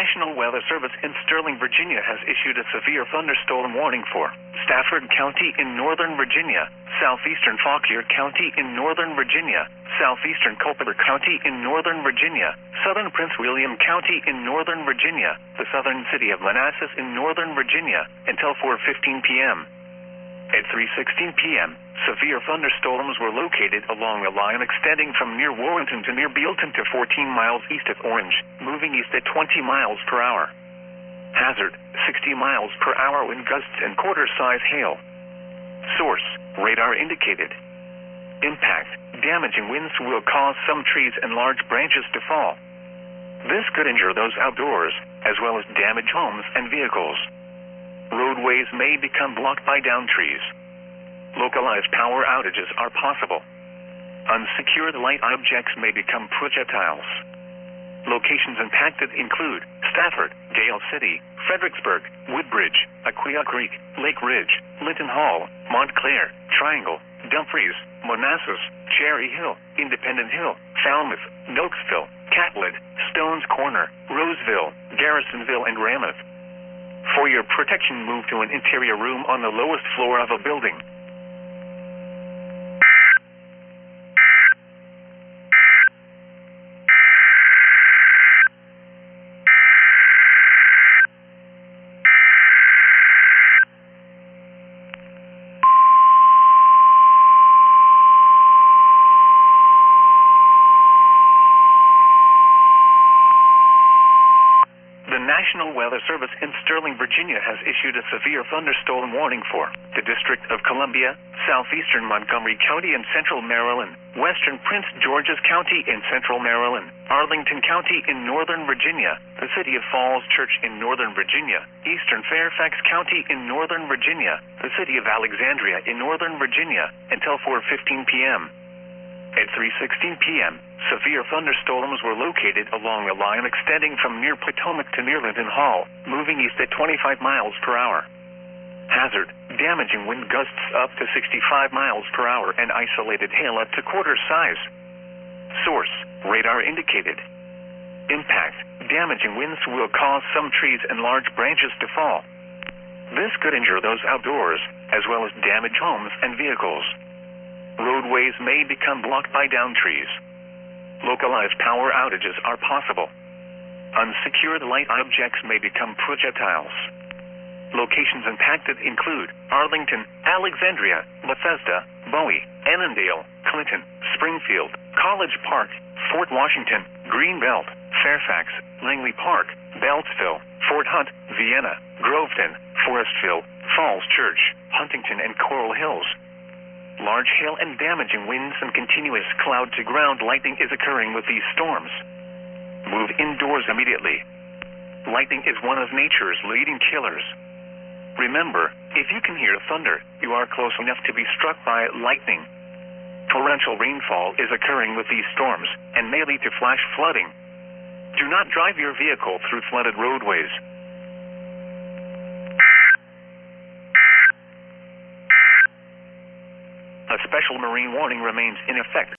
National Weather Service in Sterling, Virginia has issued a severe thunderstorm warning for Stafford County in northern Virginia, southeastern Fauquier County in northern Virginia, southeastern Culpeper County in northern Virginia, southern Prince William County in northern Virginia, the southern city of Manassas in northern Virginia, until 4:15 p.m. At 3:16 p.m., severe thunderstorms were located along a line extending from near Warrenton to near Bealton to 14 miles east of Orange, moving east at 20 miles per hour. Hazard, 60 miles per hour wind gusts and quarter-size hail. Source, radar indicated. Impact, damaging winds will cause some trees and large branches to fall. This could injure those outdoors, as well as damage homes and vehicles. Roadways may become blocked by downed trees. Localized power outages are possible. Unsecured light objects may become projectiles. Locations impacted include Stafford, Gale City, Fredericksburg, Woodbridge, Aquia Creek, Lake Ridge, Linton Hall, Montclair, Triangle, Dumfries, Manassas, Cherry Hill, Independent Hill, Falmouth, Nokesville, Catlett, Stones Corner, Roseville, Garrisonville, and Ramoth. For your protection, move to an interior room on the lowest floor of a building. The National Weather Service in Sterling, Virginia has issued a severe thunderstorm warning for the District of Columbia, southeastern Montgomery County in central Maryland, western Prince George's County in central Maryland, Arlington County in northern Virginia, the city of Falls Church in northern Virginia, eastern Fairfax County in northern Virginia, the city of Alexandria in northern Virginia, until 4:15 p.m. At 3:16 p.m., severe thunderstorms were located along a line extending from near Potomac to near Linton Hall, moving east at 25 miles per hour. Hazard, damaging wind gusts up to 65 miles per hour and isolated hail up to quarter size. Source, radar indicated. Impact, damaging winds will cause some trees and large branches to fall. This could injure those outdoors, as well as damage homes and vehicles. Roadways may become blocked by downed trees. Localized power outages are possible. Unsecured light objects may become projectiles. Locations impacted include Arlington, Alexandria, Bethesda, Bowie, Annandale, Clinton, Springfield, College Park, Fort Washington, Greenbelt, Fairfax, Langley Park, Beltsville, Fort Hunt, Vienna, Groveton, Forestville, Falls Church, Huntington, and Coral Hills. Large hail and damaging winds and continuous cloud-to-ground lightning is occurring with these storms. Move indoors immediately. Lightning is one of nature's leading killers. Remember, if you can hear thunder, you are close enough to be struck by lightning. Torrential rainfall is occurring with these storms and may lead to flash flooding. Do not drive your vehicle through flooded roadways. A special marine warning remains in effect.